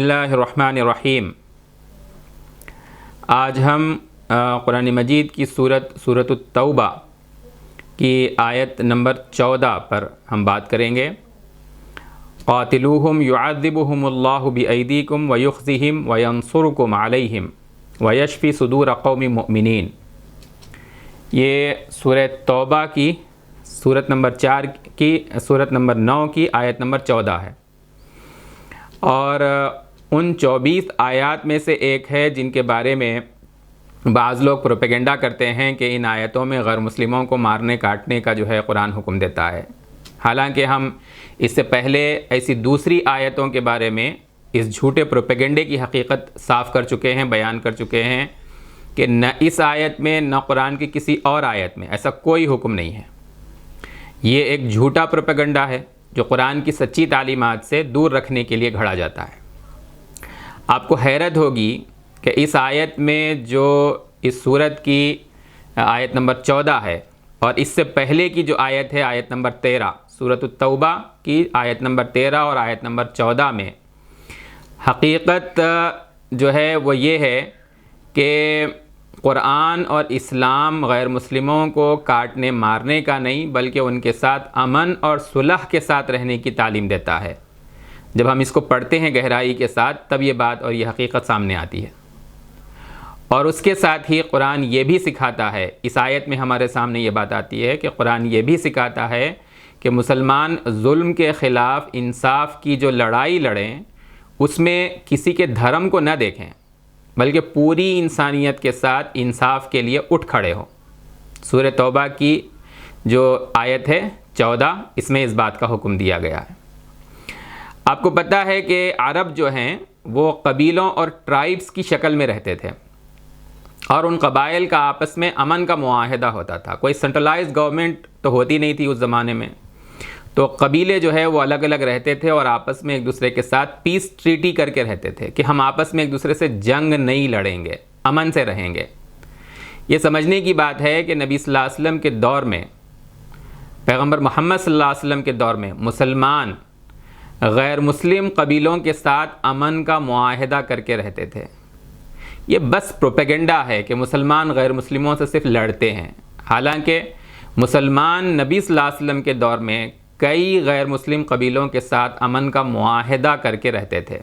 بسم اللہ الرحمن الرحیم۔ آج ہم قرآن مجید کی سورۃ التوبہ کی آیت نمبر 14 پر ہم بات کریں گے۔ قاتلوہم یعذبہم اللہ بایدیکم ویخزہم وینصرکم علیہم ویشفی صدور قوم مؤمنین۔ یہ سورہ توبہ کی سورت نمبر 9 کی آیت نمبر 14 ہے، اور ان 24 آیات میں سے ایک ہے جن کے بارے میں بعض لوگ پروپیگنڈا کرتے ہیں کہ ان آیتوں میں غیر مسلموں کو مارنے کاٹنے کا قرآن حکم دیتا ہے۔ حالانکہ ہم اس سے پہلے ایسی دوسری آیتوں کے بارے میں اس جھوٹے پروپیگنڈے کی حقیقت صاف کر چکے ہیں، بیان کر چکے ہیں کہ نہ اس آیت میں نہ قرآن کی کسی اور آیت میں ایسا کوئی حکم نہیں ہے۔ یہ ایک جھوٹا پروپیگنڈا ہے جو قرآن کی سچی تعلیمات سے دور رکھنے کے لیے گھڑا جاتا ہے۔ آپ کو حیرت ہوگی کہ اس آیت میں جو اس سورت کی آیت نمبر 14 ہے اور اس سے پہلے کی جو آیت ہے آیت نمبر 13، سورۃ التوبہ کی آیت نمبر 13 اور آیت نمبر 14 میں حقیقت وہ یہ ہے کہ قرآن اور اسلام غیر مسلموں کو کاٹنے مارنے کا نہیں بلکہ ان کے ساتھ امن اور صلح کے ساتھ رہنے کی تعلیم دیتا ہے۔ جب ہم اس کو پڑھتے ہیں گہرائی کے ساتھ تب یہ بات اور یہ حقیقت سامنے آتی ہے، اور اس کے ساتھ ہی قرآن یہ بھی سکھاتا ہے، اس آیت میں ہمارے سامنے یہ بات آتی ہے کہ قرآن یہ بھی سکھاتا ہے کہ مسلمان ظلم کے خلاف انصاف کی جو لڑائی لڑیں اس میں کسی کے دھرم کو نہ دیکھیں بلکہ پوری انسانیت کے ساتھ انصاف کے لیے اٹھ کھڑے ہوں۔ سورہ توبہ کی جو آیت ہے 14، اس میں اس بات کا حکم دیا گیا ہے۔ آپ کو پتہ ہے کہ عرب جو ہیں وہ قبیلوں اور ٹرائبس کی شکل میں رہتے تھے، اور ان قبائل کا آپس میں امن کا معاہدہ ہوتا تھا۔ کوئی سینٹرلائز گورنمنٹ تو ہوتی نہیں تھی اس زمانے میں، تو قبیلے وہ الگ الگ رہتے تھے اور آپس میں ایک دوسرے کے ساتھ پیس ٹریٹی کر کے رہتے تھے کہ ہم آپس میں ایک دوسرے سے جنگ نہیں لڑیں گے، امن سے رہیں گے۔ یہ سمجھنے کی بات ہے کہ نبی صلی اللہ علیہ وسلم کے دور میں، پیغمبر محمد صلی اللہ علیہ وسلم کے دور میں مسلمان غیر مسلم قبیلوں کے ساتھ امن کا معاہدہ کر کے رہتے تھے۔ یہ بس پروپیگنڈا ہے کہ مسلمان غیر مسلموں سے صرف لڑتے ہیں، حالانکہ مسلمان نبی صلی اللہ علیہ وسلم کے دور میں کئی غیر مسلم قبیلوں کے ساتھ امن کا معاہدہ کر کے رہتے تھے۔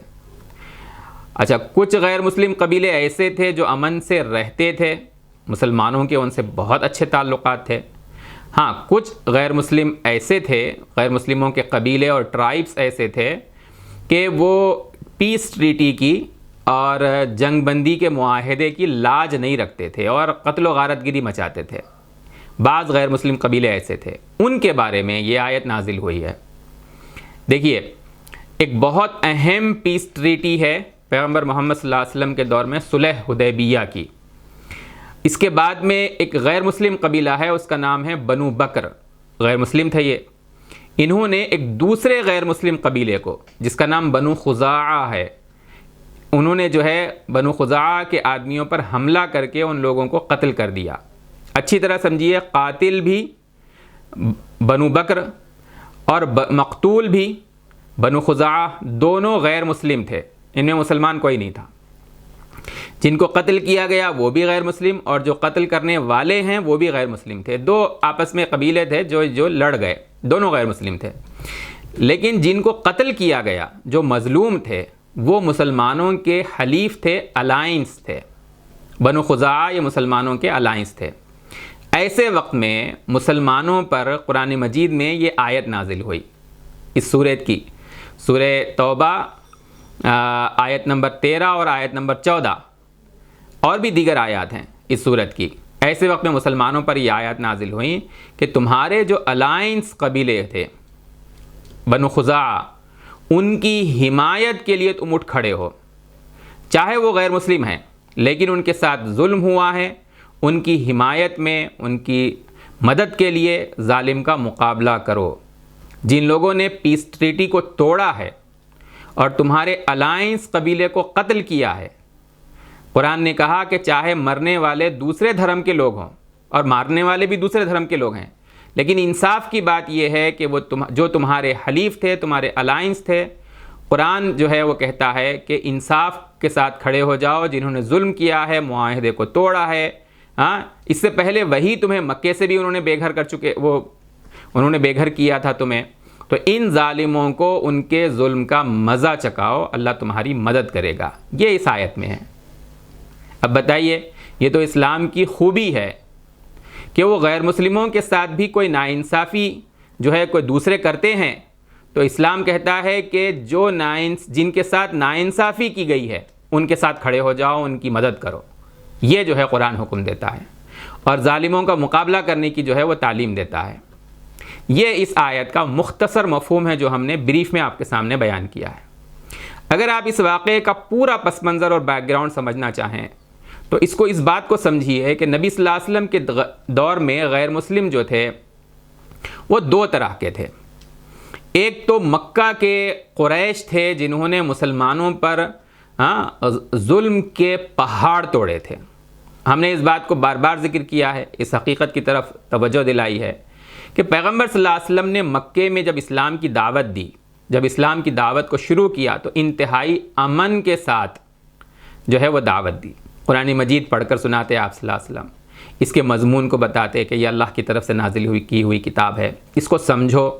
اچھا، کچھ غیر مسلم قبیلے ایسے تھے جو امن سے رہتے تھے، مسلمانوں کے ان سے بہت اچھے تعلقات تھے۔ ہاں، کچھ غیر مسلم ایسے تھے، غیر مسلموں کے قبیلے اور ٹرائبس ایسے تھے کہ وہ پیس ٹریٹی کی اور جنگ بندی کے معاہدے کی لاج نہیں رکھتے تھے اور قتل و غارت گری مچاتے تھے۔ بعض غیر مسلم قبیلے ایسے تھے، ان کے بارے میں یہ آیت نازل ہوئی ہے۔ دیکھیے، ایک بہت اہم پیس ٹریٹی ہے پیغمبر محمد صلی اللہ علیہ وسلم کے دور میں صلح حدیبیہ کی۔ اس کے بعد میں ایک غیر مسلم قبیلہ ہے، اس کا نام ہے بنو بکر، غیر مسلم تھے یہ۔ انہوں نے ایک دوسرے غیر مسلم قبیلے کو جس کا نام بنو خزاعہ ہے، انہوں نے بنو خزاعہ کے آدمیوں پر حملہ کر کے ان لوگوں کو قتل کر دیا۔ اچھی طرح سمجھیے، قاتل بھی بنو بکر اور مقتول بھی بنو خزاعہ، دونوں غیر مسلم تھے، ان میں مسلمان کوئی نہیں تھا۔ جن کو قتل کیا گیا وہ بھی غیر مسلم، اور جو قتل کرنے والے ہیں وہ بھی غیر مسلم تھے۔ دو آپس میں قبیلے تھے جو لڑ گئے، دونوں غیر مسلم تھے۔ لیکن جن کو قتل کیا گیا، جو مظلوم تھے، وہ مسلمانوں کے حلیف تھے، الائنس تھے۔ بنو خزاعہ یہ مسلمانوں کے الائنس تھے۔ ایسے وقت میں مسلمانوں پر قرآن مجید میں یہ آیت نازل ہوئی، اس سورت کی، سورہ توبہ آیت نمبر 13 اور آیت نمبر 14، اور بھی دیگر آیات ہیں اس سورت کی۔ ایسے وقت میں مسلمانوں پر یہ آیات نازل ہوئیں کہ تمہارے جو الائنس قبیلے تھے بنو خزاعہ، ان کی حمایت کے لیے تم اٹھ کھڑے ہو، چاہے وہ غیر مسلم ہیں لیکن ان کے ساتھ ظلم ہوا ہے، ان کی حمایت میں، ان کی مدد کے لیے ظالم کا مقابلہ کرو۔ جن لوگوں نے پیس ٹریٹی کو توڑا ہے اور تمہارے الائنس قبیلے کو قتل کیا ہے، قرآن نے کہا کہ چاہے مرنے والے دوسرے دھرم کے لوگ ہوں اور مارنے والے بھی دوسرے دھرم کے لوگ ہیں، لیکن انصاف کی بات یہ ہے کہ وہ جو تمہارے حلیف تھے، تمہارے الائنس تھے، قرآن جو ہے وہ کہتا ہے کہ انصاف کے ساتھ کھڑے ہو جاؤ، جنہوں نے ظلم کیا ہے، معاہدے کو توڑا ہے، ہاں اس سے پہلے وہی تمہیں مکے سے بھی انہوں نے بے گھر کر چکے، انہوں نے بے گھر کیا تھا تمہیں، تو ان ظالموں کو ان کے ظلم کا مزہ چکھاؤ، اللہ تمہاری مدد کرے گا۔ یہ اس آیت میں ہے۔ اب بتائیے، یہ تو اسلام کی خوبی ہے کہ وہ غیر مسلموں کے ساتھ بھی کوئی ناانصافی جو ہے کوئی دوسرے کرتے ہیں تو اسلام کہتا ہے کہ جن کے ساتھ ناانصافی کی گئی ہے ان کے ساتھ کھڑے ہو جاؤ، ان کی مدد کرو۔ یہ جو ہے قرآن حکم دیتا ہے اور ظالموں کا مقابلہ کرنے کی جو ہے وہ تعلیم دیتا ہے۔ یہ اس آیت کا مختصر مفہوم ہے جو ہم نے بریف میں آپ کے سامنے بیان کیا ہے۔ اگر آپ اس واقعے کا پورا پس منظر اور بیک گراؤنڈ سمجھنا چاہیں تو اس بات کو سمجھیے کہ نبی صلی اللہ علیہ وسلم کے دور میں غیر مسلم جو تھے وہ دو طرح کے تھے۔ ایک تو مکہ کے قریش تھے جنہوں نے مسلمانوں پر ظلم کے پہاڑ توڑے تھے۔ ہم نے اس بات کو بار بار ذکر کیا ہے، اس حقیقت کی طرف توجہ دلائی ہے کہ پیغمبر صلی اللہ علیہ وسلم نے مکے میں جب اسلام کی دعوت دی، جب اسلام کی دعوت کو شروع کیا تو انتہائی امن کے ساتھ جو ہے وہ دعوت دی۔ قرآن مجید پڑھ کر سناتے آپ صلی اللہ علیہ وسلم، اس کے مضمون کو بتاتے کہ یہ اللہ کی طرف سے نازل کی ہوئی کتاب ہے، اس کو سمجھو۔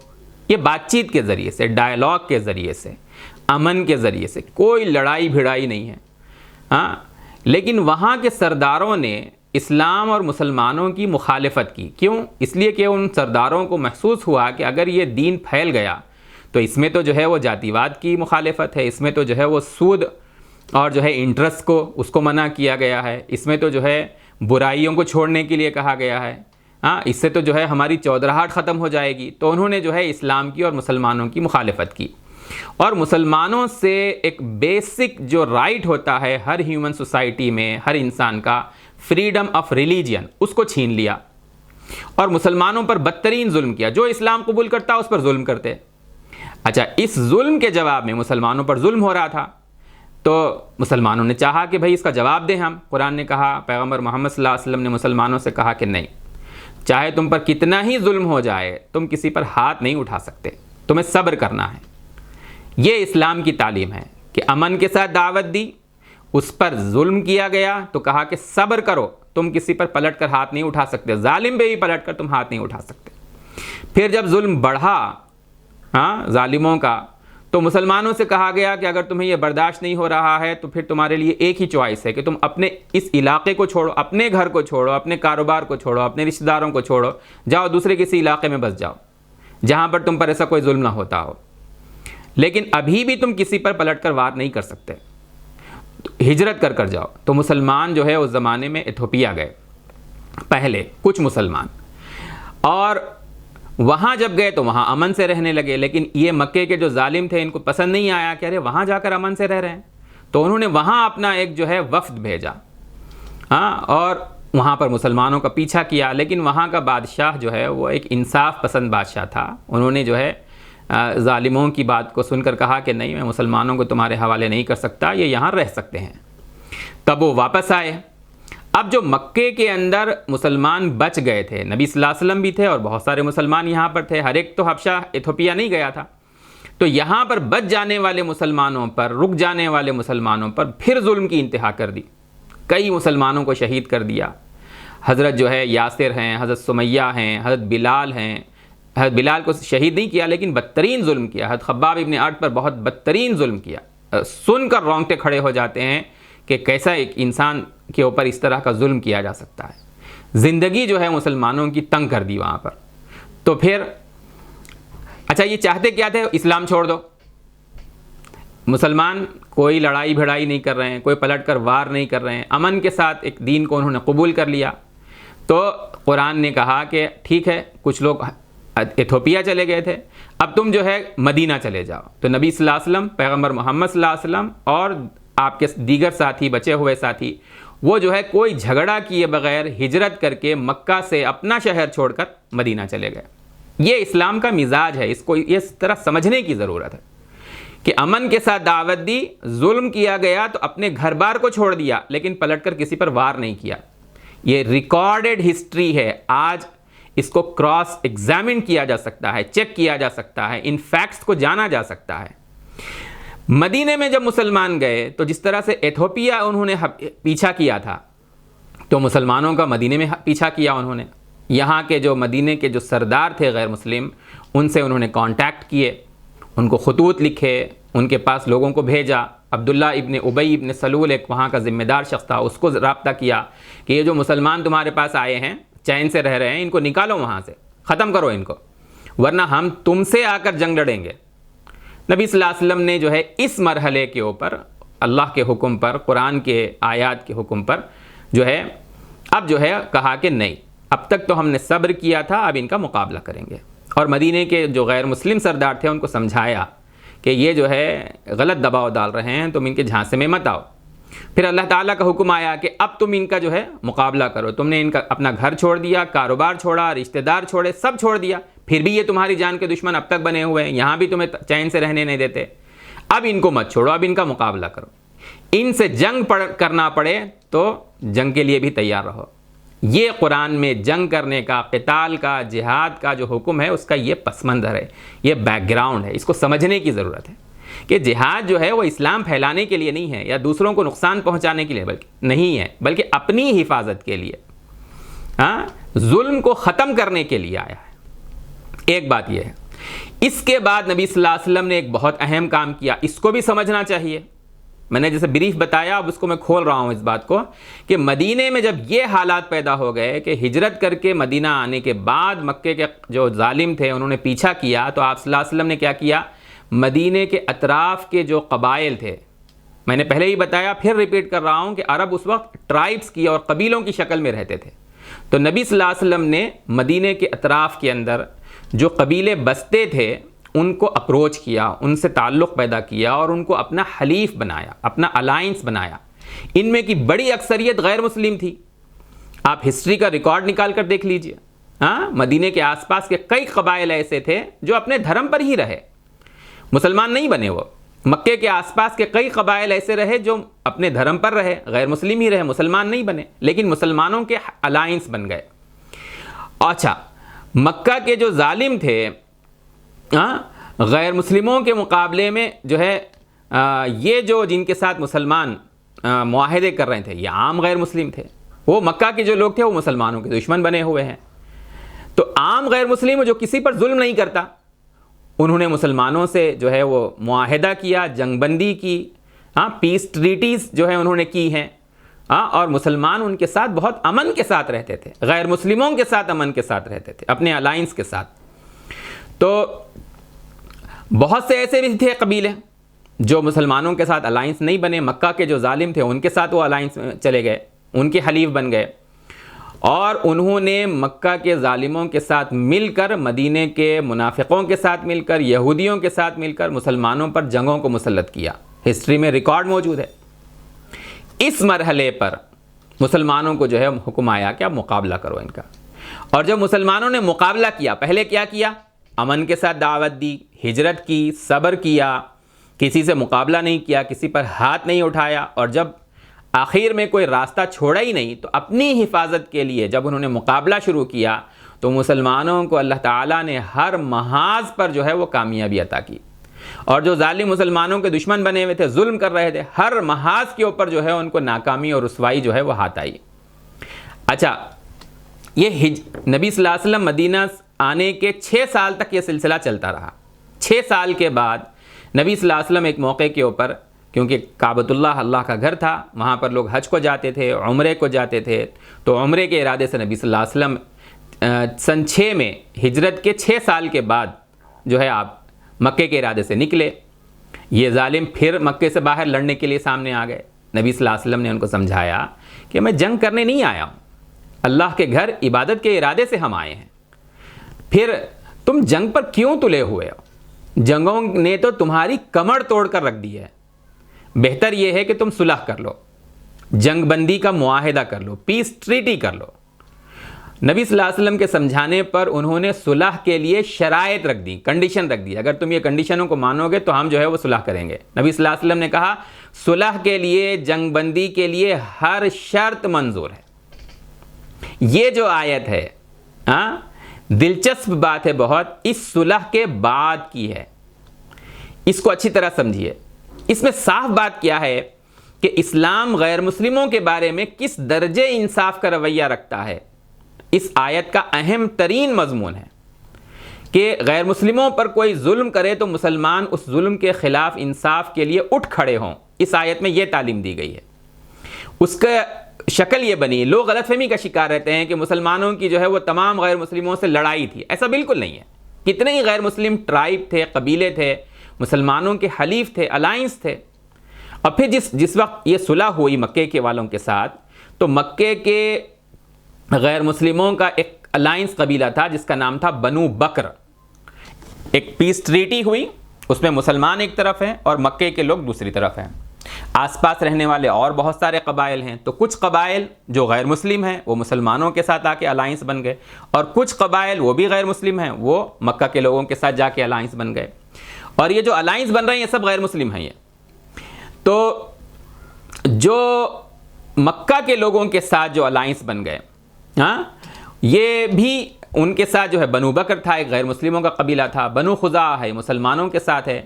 یہ بات چیت کے ذریعے سے، ڈائلاگ کے ذریعے سے، امن کے ذریعے سے، کوئی لڑائی بھڑائی نہیں ہے۔ لیکن وہاں کے سرداروں نے اسلام اور مسلمانوں کی مخالفت کی۔ کیوں؟ اس لیے کہ ان سرداروں کو محسوس ہوا کہ اگر یہ دین پھیل گیا تو اس میں تو جو ہے وہ جاتی واد کی مخالفت ہے، اس میں تو جو ہے وہ سود اور جو ہے انٹرسٹ کو اس کو منع کیا گیا ہے، اس میں تو جو ہے برائیوں کو چھوڑنے کے لیے کہا گیا ہے، اس سے تو جو ہے ہماری چودراہٹ ختم ہو جائے گی۔ تو انہوں نے جو ہے اسلام کی اور مسلمانوں کی مخالفت کی، اور مسلمانوں سے ایک بیسک جو رائٹ ہوتا ہے ہر ہیومن سوسائٹی میں، ہر انسان کا، فریڈم آف ریلیجن، اس کو چھین لیا اور مسلمانوں پر بدترین ظلم کیا۔ جو اسلام قبول کرتا اس پر ظلم کرتے۔ اچھا، اس ظلم کے جواب میں مسلمانوں پر ظلم ہو رہا تھا تو مسلمانوں نے چاہا کہ بھئی اس کا جواب دیں ہم۔ قرآن نے کہا، پیغمبر محمد صلی اللہ علیہ وسلم نے مسلمانوں سے کہا کہ نہیں، چاہے تم پر کتنا ہی ظلم ہو جائے تم کسی پر ہاتھ نہیں اٹھا سکتے، تمہیں صبر کرنا ہے۔ یہ اسلام کی تعلیم ہے کہ امن کے ساتھ دعوت دی، اس پر ظلم کیا گیا تو کہا کہ صبر کرو، تم کسی پر پلٹ کر ہاتھ نہیں اٹھا سکتے، ظالم پہ بھی پلٹ کر تم ہاتھ نہیں اٹھا سکتے۔ پھر جب ظلم بڑھا ظالموں کا تو مسلمانوں سے کہا گیا کہ اگر تمہیں یہ برداشت نہیں ہو رہا ہے تو پھر تمہارے لیے ایک ہی چوائس ہے کہ تم اپنے اس علاقے کو چھوڑو، اپنے گھر کو چھوڑو، اپنے کاروبار کو چھوڑو، اپنے رشتہ داروں کو چھوڑو، جاؤ دوسرے کسی علاقے میں بس جاؤ جہاں پر تم پر ایسا کوئی ظلم نہ ہوتا ہو۔ لیکن ابھی بھی تم کسی پر پلٹ کر وار نہیں کر سکتے، ہجرت کر جاؤ۔ تو مسلمان جو ہے اس زمانے میں ایتھوپیا گئے پہلے کچھ مسلمان، اور وہاں جب گئے تو وہاں امن سے رہنے لگے۔ لیکن یہ مکے کے جو ظالم تھے ان کو پسند نہیں آیا کہ ارے وہاں جا کر امن سے رہ رہے ہیں، تو انہوں نے وہاں اپنا ایک جو ہے وفد بھیجا اور وہاں پر مسلمانوں کا پیچھا کیا۔ لیکن وہاں کا بادشاہ جو ہے وہ ایک انصاف پسند بادشاہ تھا، انہوں نے جو ہے ظالموں کی بات کو سن کر کہا کہ نہیں، میں مسلمانوں کو تمہارے حوالے نہیں کر سکتا، یہ یہاں رہ سکتے ہیں۔ تب وہ واپس آئے۔ اب جو مکے کے اندر مسلمان بچ گئے تھے، نبی صلی اللہ علیہ وسلم بھی تھے اور بہت سارے مسلمان یہاں پر تھے، ہر ایک تو حبشہ ایتھوپیا نہیں گیا تھا، تو یہاں پر بچ جانے والے مسلمانوں پر، رک جانے والے مسلمانوں پر پھر ظلم کی انتہا کر دی۔ کئی مسلمانوں کو شہید کر دیا۔ حضرت جو ہے یاسر ہیں، حضرت سمیہ ہیں، حضرت بلال ہیں۔ حضرت بلال کو شہید نہیں کیا لیکن بدترین ظلم کیا۔ حضرت خباب ابن ارد پر بہت بدترین ظلم کیا۔ سن کر رونگٹے کھڑے ہو جاتے ہیں کہ کیسا ایک انسان کے اوپر اس طرح کا ظلم کیا جا سکتا ہے۔ زندگی جو ہے مسلمانوں کی تنگ کر دی وہاں پر۔ تو پھر اچھا، یہ چاہتے کیا تھے؟ اسلام چھوڑ دو۔ مسلمان کوئی لڑائی بھڑائی نہیں کر رہے ہیں، کوئی پلٹ کر وار نہیں کر رہے ہیں، امن کے ساتھ ایک دین کو انہوں نے قبول کر لیا۔ تو قرآن نے کہا کہ ٹھیک ہے، کچھ لوگ ایتھوپیا چلے گئے تھے، اب تم جو ہے مدینہ چلے جاؤ۔ تو نبی صلی اللہ علیہ وسلم، پیغمبر محمد صلی اللہ علیہ وسلم اور آپ کے دیگر ساتھی، بچے ہوئے ساتھی، وہ جو ہے کوئی جھگڑا کیے بغیر ہجرت کر کے مکہ سے اپنا شہر چھوڑ کر مدینہ چلے گئے۔ یہ اسلام کا مزاج ہے، اس کو اس طرح سمجھنے کی ضرورت ہے کہ امن کے ساتھ دعوت دی، ظلم کیا گیا تو اپنے گھر بار کو چھوڑ دیا لیکن پلٹ کر کسی پر وار نہیں کیا۔ یہ ریکارڈڈ ہسٹری ہے، آج اس کو کراس ایگزامن کیا جا سکتا ہے، چیک کیا جا سکتا ہے، ان فیکٹس کو جانا جا سکتا ہے۔ مدینے میں جب مسلمان گئے تو جس طرح سے ایتھوپیا انہوں نے پیچھا کیا تھا تو مسلمانوں کا مدینے میں پیچھا کیا انہوں نے. یہاں کے جو مدینے کے جو سردار تھے غیر مسلم، ان سے انہوں نے کانٹیکٹ کیے، ان کو خطوط لکھے، ان کے پاس لوگوں کو بھیجا. عبداللہ ابن ابی ابن سلول ایک وہاں کا ذمہ دار شخص تھا، اس کو رابطہ کیا کہ یہ جو مسلمان تمہارے پاس آئے ہیں چین سے رہ رہے ہیں، ان کو نکالو وہاں سے، ختم کرو ان کو، ورنہ ہم تم سے آ کر جنگ لڑیں گے. نبی صلی اللہ علیہ وسلم نے جو ہے اس مرحلے کے اوپر اللہ کے حکم پر، قرآن کے آیات کے حکم پر جو ہے اب جو ہے کہا کہ نہیں، اب تک تو ہم نے صبر کیا تھا، اب ان کا مقابلہ کریں گے. اور مدینے کے جو غیر مسلم سردار تھے ان کو سمجھایا کہ یہ جو ہے غلط دباؤ ڈال رہے ہیں، تم ان کے جھانسے میں مت آؤ. پھر اللہ تعالیٰ کا حکم آیا کہ اب تم ان کا جو ہے مقابلہ کرو. تم نے ان کا اپنا گھر چھوڑ دیا، کاروبار چھوڑا، رشتہ دار چھوڑے، سب چھوڑ دیا، پھر بھی یہ تمہاری جان کے دشمن اب تک بنے ہوئے ہیں، یہاں بھی تمہیں چین سے رہنے نہیں دیتے. اب ان کو مت چھوڑو، اب ان کا مقابلہ کرو. ان سے جنگ کرنا پڑے تو جنگ کے لیے بھی تیار رہو. یہ قرآن میں جنگ کرنے کا، قتال کا، جہاد کا جو حکم ہے اس کا یہ پس منظر ہے، یہ بیک گراؤنڈ ہے. اس کو سمجھنے کی ضرورت ہے کہ جہاد جو ہے وہ اسلام پھیلانے کے لیے نہیں ہے یا دوسروں کو نقصان پہنچانے کے لیے بلکہ نہیں ہے، بلکہ اپنی حفاظت کے لیے، ظلم کو ختم کرنے کے لیے آیا ہے. ایک بات یہ ہے. اس کے بعد نبی صلی اللہ علیہ وسلم نے ایک بہت اہم کام کیا، اس کو بھی سمجھنا چاہیے. میں نے جیسے بریف بتایا، اب اس کو میں کھول رہا ہوں اس بات کو کہ مدینے میں جب یہ حالات پیدا ہو گئے کہ ہجرت کر کے مدینہ آنے کے بعد مکے کے جو ظالم تھے انہوں نے پیچھا کیا، تو آپ صلی اللہ علیہ وسلم نے کیا کیا؟ مدینے کے اطراف کے جو قبائل تھے، میں نے پہلے ہی بتایا، پھر ریپیٹ کر رہا ہوں کہ عرب اس وقت ٹرائبس کی اور قبیلوں کی شکل میں رہتے تھے. تو نبی صلی اللہ علیہ وسلم نے مدینے کے اطراف کے اندر جو قبیلے بستے تھے ان کو اپروچ کیا، ان سے تعلق پیدا کیا اور ان کو اپنا حلیف بنایا، اپنا الائنس بنایا. ان میں کی بڑی اکثریت غیر مسلم تھی. آپ ہسٹری کا ریکارڈ نکال کر دیکھ لیجئے. مدینے کے آس پاس کے کئی قبائل ایسے تھے جو اپنے دھرم پر ہی رہے، مسلمان نہیں بنے. وہ مکے کے آس پاس کے کئی قبائل ایسے رہے جو اپنے دھرم پر رہے، غیر مسلم ہی رہے، مسلمان نہیں بنے، لیکن مسلمانوں کے الائنس بن گئے. اچھا، مکہ کے جو ظالم تھے غیر مسلموں کے مقابلے میں جو ہے یہ جو جن کے ساتھ مسلمان معاہدے کر رہے تھے یہ عام غیر مسلم تھے. وہ مکہ کے جو لوگ تھے وہ مسلمانوں کے دشمن بنے ہوئے ہیں. تو عام غیر مسلم جو کسی پر ظلم نہیں کرتا، انہوں نے مسلمانوں سے جو ہے وہ معاہدہ کیا، جنگ بندی کی، پیس ٹریٹیز جو ہے انہوں نے کی ہیں، اور مسلمان ان کے ساتھ بہت امن کے ساتھ رہتے تھے، غیر مسلموں کے ساتھ امن کے ساتھ رہتے تھے، اپنے الائنس کے ساتھ. تو بہت سے ایسے بھی تھے قبیلے جو مسلمانوں کے ساتھ الائنس نہیں بنے، مکہ کے جو ظالم تھے ان کے ساتھ وہ الائنس میں چلے گئے، ان کے حلیف بن گئے، اور انہوں نے مکہ کے ظالموں کے ساتھ مل کر، مدینے کے منافقوں کے ساتھ مل کر، یہودیوں کے ساتھ مل کر مسلمانوں پر جنگوں کو مسلط کیا. ہسٹری میں ریکارڈ موجود ہے. اس مرحلے پر مسلمانوں کو جو ہے حکم آیا کہ اب مقابلہ کرو ان کا. اور جب مسلمانوں نے مقابلہ کیا، پہلے کیا کیا؟ امن کے ساتھ دعوت دی، ہجرت کی، صبر کیا، کسی سے مقابلہ نہیں کیا، کسی پر ہاتھ نہیں اٹھایا، اور جب آخر میں کوئی راستہ چھوڑا ہی نہیں تو اپنی حفاظت کے لیے جب انہوں نے مقابلہ شروع کیا تو مسلمانوں کو اللہ تعالیٰ نے ہر محاذ پر جو ہے وہ کامیابی عطا کی. اور جو ظالم مسلمانوں کے دشمن بنے ہوئے تھے، ظلم کر رہے تھے، ہر محاذ کے اوپر جو ہے ان کو ناکامی اور رسوائی جو ہے وہ ہاتھ آئی. اچھا، یہ نبی صلی اللہ علیہ وسلم مدینہ آنے کے 6 سال تک یہ سلسلہ چلتا رہا. 6 سال کے بعد نبی صلی اللہ علیہ وسلم ایک موقع کے اوپر، کیونکہ کعبۃ اللہ کا گھر تھا، وہاں پر لوگ حج کو جاتے تھے، عمرے کو جاتے تھے، تو عمرے کے ارادے سے نبی صلی اللہ علیہ وسلم سن 6 میں ہجرت کے 6 سال کے بعد جو ہے آپ مکے کے ارادے سے نکلے. یہ ظالم پھر مکے سے باہر لڑنے کے لیے سامنے آ گئے. نبی صلی اللہ علیہ وسلم نے ان کو سمجھایا کہ میں جنگ کرنے نہیں آیا ہوں، اللہ کے گھر عبادت کے ارادے سے ہم آئے ہیں. پھر تم جنگ پر کیوں تلے ہوئے ہو؟ جنگوں نے تو تمہاری کمر توڑ کر رکھ دی ہے. بہتر یہ ہے کہ تم صلح کر لو، جنگ بندی کا معاہدہ کر لو، پیس ٹریٹی کر لو. نبی صلی اللہ علیہ وسلم کے سمجھانے پر انہوں نے صلح کے لیے شرائط رکھ دی، کنڈیشن رکھ دی. اگر تم یہ کنڈیشنوں کو مانو گے تو ہم جو ہے وہ صلح کریں گے. نبی صلی اللہ علیہ وسلم نے کہا صلح کے لیے، جنگ بندی کے لیے ہر شرط منظور ہے. یہ جو آیت ہے دلچسپ بات ہے بہت، اس صلح کے بعد کی ہے. اس کو اچھی طرح سمجھیے. اس میں صاف بات کیا ہے کہ اسلام غیر مسلموں کے بارے میں کس درجے انصاف کا رویہ رکھتا ہے، اس آیت کا اہم ترین مضمون ہے کہ غیر مسلموں پر کوئی ظلم کرے تو مسلمان اس ظلم کے خلاف انصاف کے لیے اٹھ کھڑے ہوں۔ اس آیت میں یہ تعلیم دی گئی ہے۔ اس کا شکل یہ بنی، لوگ غلط فہمی کا شکار رہتے ہیں کہ مسلمانوں کی جو ہے وہ تمام غیر مسلموں سے لڑائی تھی، ایسا بالکل نہیں ہے۔ کتنے ہی غیر مسلم ٹرائب تھے، قبیلے تھے، مسلمانوں کے حلیف تھے، الائنس تھے۔ اور پھر جس وقت یہ صلح ہوئی مکے کے والوں کے ساتھ، تو مکے کے غیر مسلموں کا ایک الائنس قبیلہ تھا جس کا نام تھا بنو بکر۔ ایک پیس ٹریٹی ہوئی، اس میں مسلمان ایک طرف ہیں اور مکے کے لوگ دوسری طرف ہیں۔ آس پاس رہنے والے اور بہت سارے قبائل ہیں، تو کچھ قبائل جو غیر مسلم ہیں وہ مسلمانوں کے ساتھ آ کے الائنس بن گئے، اور کچھ قبائل وہ بھی غیر مسلم ہیں، وہ مکہ کے لوگوں کے ساتھ جا کے الائنس بن گئے۔ اور یہ جو الائنس بن رہے ہیں یہ سب غیر مسلم ہیں۔ یہ تو جو مکہ کے لوگوں کے ساتھ جو الائنس بن گئے، یہ بھی ان کے ساتھ جو ہے بنو بکر تھا، ایک غیر مسلموں کا قبیلہ تھا، بنو خزاعہ ہے، مسلمانوں کے ساتھ ہے۔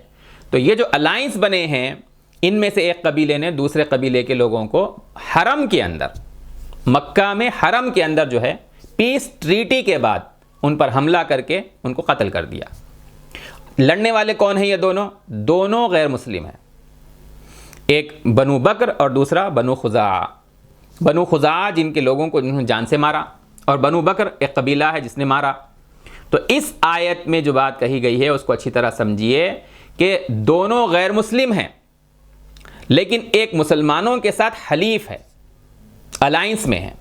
تو یہ جو الائنس بنے ہیں، ان میں سے ایک قبیلے نے دوسرے قبیلے کے لوگوں کو حرم کے اندر، مکہ میں حرم کے اندر جو ہے پیس ٹریٹی کے بعد ان پر حملہ کر کے ان کو قتل کر دیا۔ لڑنے والے کون ہیں؟ یہ دونوں غیر مسلم ہیں، ایک بنو بکر اور دوسرا بنو خزاعہ۔ بنو خزاعہ جن کے لوگوں کو جنہوں نے جان سے مارا، اور بنو بکر ایک قبیلہ ہے جس نے مارا۔ تو اس آیت میں جو بات کہی گئی ہے اس کو اچھی طرح سمجھیے کہ دونوں غیر مسلم ہیں، لیکن ایک مسلمانوں کے ساتھ حلیف ہے، الائنس میں ہے۔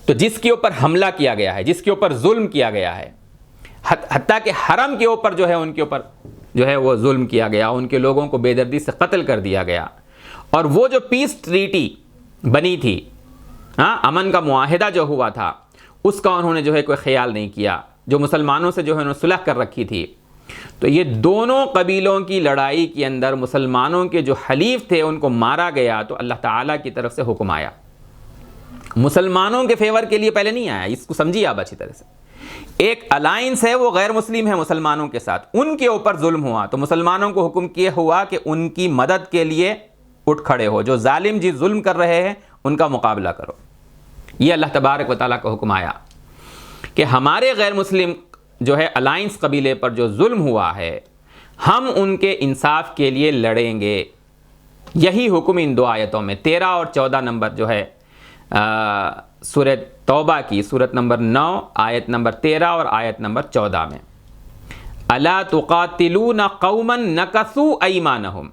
تو جس کے اوپر حملہ کیا گیا ہے، جس کے اوپر ظلم کیا گیا ہے، حتیٰ کہ حرم کے اوپر جو ہے ان کے اوپر جو ہے وہ ظلم کیا گیا، ان کے لوگوں کو بے دردی سے قتل کر دیا گیا۔ اور وہ جو پیس ٹریٹی بنی تھی، امن کا معاہدہ جو ہوا تھا، اس کا انہوں نے جو ہے کوئی خیال نہیں کیا، جو مسلمانوں سے جو ہے انہوں نے صلح کر رکھی تھی۔ تو یہ دونوں قبیلوں کی لڑائی کے اندر مسلمانوں کے جو حلیف تھے ان کو مارا گیا، تو اللہ تعالیٰ کی طرف سے حکم آیا، مسلمانوں کے فیور کے لیے پہلے نہیں آیا۔ اس کو سمجھیے آپ اچھی طرح سے۔ ایک الائنس ہے، وہ غیر مسلم ہے مسلمانوں کے ساتھ، ان کے اوپر ظلم ہوا تو مسلمانوں کو حکم کیا ہوا کہ ان کی مدد کے لیے اٹھ کھڑے ہو، جو ظالم جی ظلم کر رہے ہیں ان کا مقابلہ کرو۔ یہ اللہ تبارک و تعالیٰ کا حکم آیا کہ ہمارے غیر مسلم جو ہے الائنس قبیلے پر جو ظلم ہوا ہے، ہم ان کے انصاف کے لیے لڑیں گے۔ یہی حکم ان دو آیتوں میں 13 اور 14 نمبر جو ہے سورہ توبہ کی سورت نمبر 9 آیت نمبر 13 اور آیت نمبر 14 میں، الا تقاتلون قوما نکثوا ایمانہم،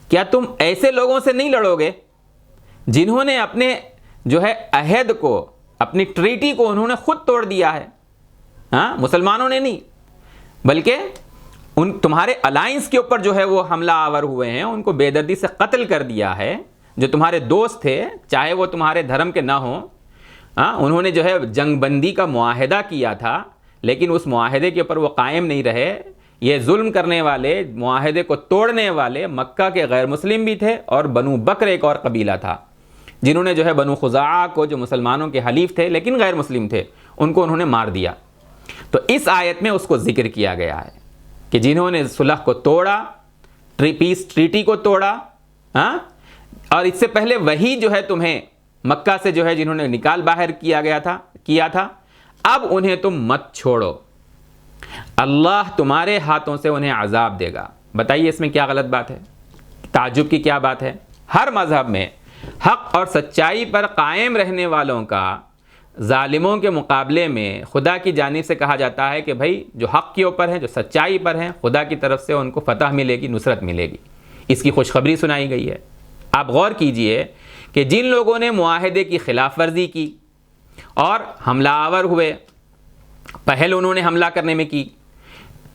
کیا تم ایسے لوگوں سے نہیں لڑو گے جنہوں نے اپنے جو ہے عہد کو، اپنی ٹریٹی کو انہوں نے خود توڑ دیا ہے؟ مسلمانوں نے نہیں، بلکہ ان تمہارے الائنس کے اوپر جو ہے وہ حملہ آور ہوئے ہیں، ان کو بے دردی سے قتل کر دیا ہے۔ جو تمہارے دوست تھے، چاہے وہ تمہارے دھرم کے نہ ہوں، انہوں نے جو ہے جنگ بندی کا معاہدہ کیا تھا، لیکن اس معاہدے کے اوپر وہ قائم نہیں رہے۔ یہ ظلم کرنے والے، معاہدے کو توڑنے والے مکہ کے غیر مسلم بھی تھے، اور بنو بکر ایک اور قبیلہ تھا جنہوں نے جو ہے بنو خزاعہ کو، جو مسلمانوں کے حلیف تھے لیکن غیر مسلم تھے، ان کو انہوں نے مار دیا۔ تو اس آیت میں اس کو ذکر کیا گیا ہے کہ جنہوں نے صلح کو توڑا، پیس ٹریٹی کو توڑا، اور اس سے پہلے وہی جو ہے تمہیں مکہ سے جو ہے جنہوں نے نکال باہر کیا تھا، اب انہیں تم مت چھوڑو، اللہ تمہارے ہاتھوں سے انہیں عذاب دے گا۔ بتائیے اس میں کیا غلط بات ہے؟ تعجب کی کیا بات ہے؟ ہر مذہب میں حق اور سچائی پر قائم رہنے والوں کا ظالموں کے مقابلے میں خدا کی جانب سے کہا جاتا ہے کہ بھائی جو حق کے اوپر ہیں، جو سچائی پر ہیں، خدا کی طرف سے ان کو فتح ملے گی، نصرت ملے گی۔ اس کی خوشخبری سنائی گئی ہے۔ آپ غور کیجئے کہ جن لوگوں نے معاہدے کی خلاف ورزی کی اور حملہ آور ہوئے، پہل انہوں نے حملہ کرنے میں کی،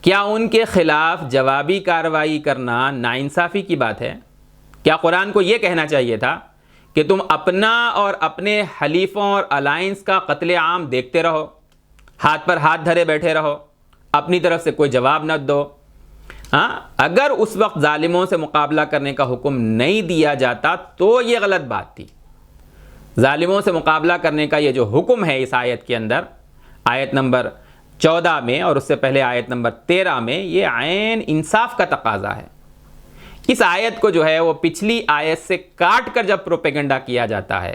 کیا ان کے خلاف جوابی کارروائی کرنا ناانصافی کی بات ہے؟ کیا قرآن کو یہ کہنا چاہیے تھا کہ تم اپنا اور اپنے حلیفوں اور الائنس کا قتل عام دیکھتے رہو، ہاتھ پر ہاتھ دھرے بیٹھے رہو، اپنی طرف سے کوئی جواب نہ دو؟ اگر اس وقت ظالموں سے مقابلہ کرنے کا حکم نہیں دیا جاتا تو یہ غلط بات تھی۔ ظالموں سے مقابلہ کرنے کا یہ جو حکم ہے اس آیت کے اندر، آیت نمبر 14 میں اور اس سے پہلے آیت نمبر 13 میں، یہ عین انصاف کا تقاضا ہے۔ اس آیت کو جو ہے وہ پچھلی آیت سے کاٹ کر جب پروپیگنڈا کیا جاتا ہے،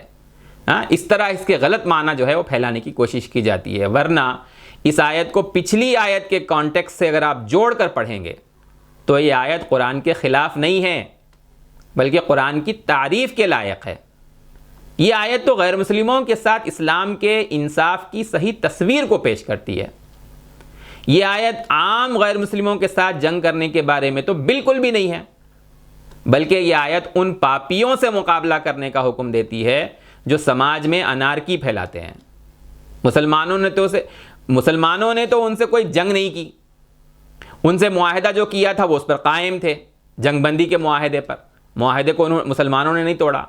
اس طرح اس کے غلط معنی جو ہے وہ پھیلانے کی کوشش کی جاتی ہے، ورنہ اس آیت کو پچھلی آیت کے کانٹیکسٹ سے اگر آپ جوڑ کر پڑھیں گے تو یہ آیت قرآن کے خلاف نہیں ہے بلکہ قرآن کی تعریف کے لائق ہے۔ یہ آیت تو غیر مسلموں کے ساتھ اسلام کے انصاف کی صحیح تصویر کو پیش کرتی ہے۔ یہ آیت عام غیر مسلموں کے ساتھ جنگ کرنے کے بارے میں تو بالکل بھی نہیں ہے، بلکہ یہ آیت ان پاپیوں سے مقابلہ کرنے کا حکم دیتی ہے جو سماج میں انارکی پھیلاتے ہیں۔ مسلمانوں نے تو ان سے کوئی جنگ نہیں کی، ان سے معاہدہ جو کیا تھا وہ اس پر قائم تھے، جنگ بندی کے معاہدے پر۔ معاہدے کو مسلمانوں نے نہیں توڑا،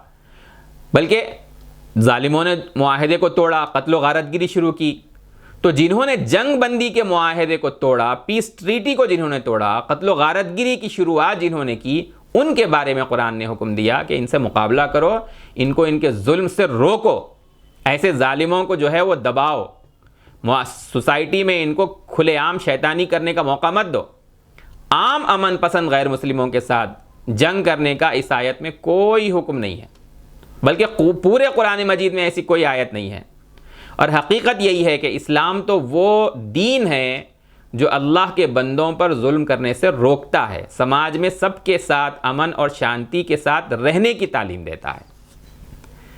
بلکہ ظالموں نے معاہدے کو توڑا، قتل و غارت گری شروع کی۔ تو جنہوں نے جنگ بندی کے معاہدے کو توڑا، پیس ٹریٹی کو جنہوں نے توڑا، قتل و غارت گری کی شروعات جنہوں نے کی، ان کے بارے میں قرآن نے حکم دیا کہ ان سے مقابلہ کرو، ان کو ان کے ظلم سے روکو، ایسے ظالموں کو جو ہے وہ دباؤ، سوسائٹی میں ان کو کھلے عام شیطانی کرنے کا موقع مت دو۔ عام امن پسند غیر مسلموں کے ساتھ جنگ کرنے کا اس آیت میں کوئی حکم نہیں ہے، بلکہ پورے قرآن مجید میں ایسی کوئی آیت نہیں ہے۔ اور حقیقت یہی ہے کہ اسلام تو وہ دین ہے جو اللہ کے بندوں پر ظلم کرنے سے روکتا ہے، سماج میں سب کے ساتھ امن اور شانتی کے ساتھ رہنے کی تعلیم دیتا ہے۔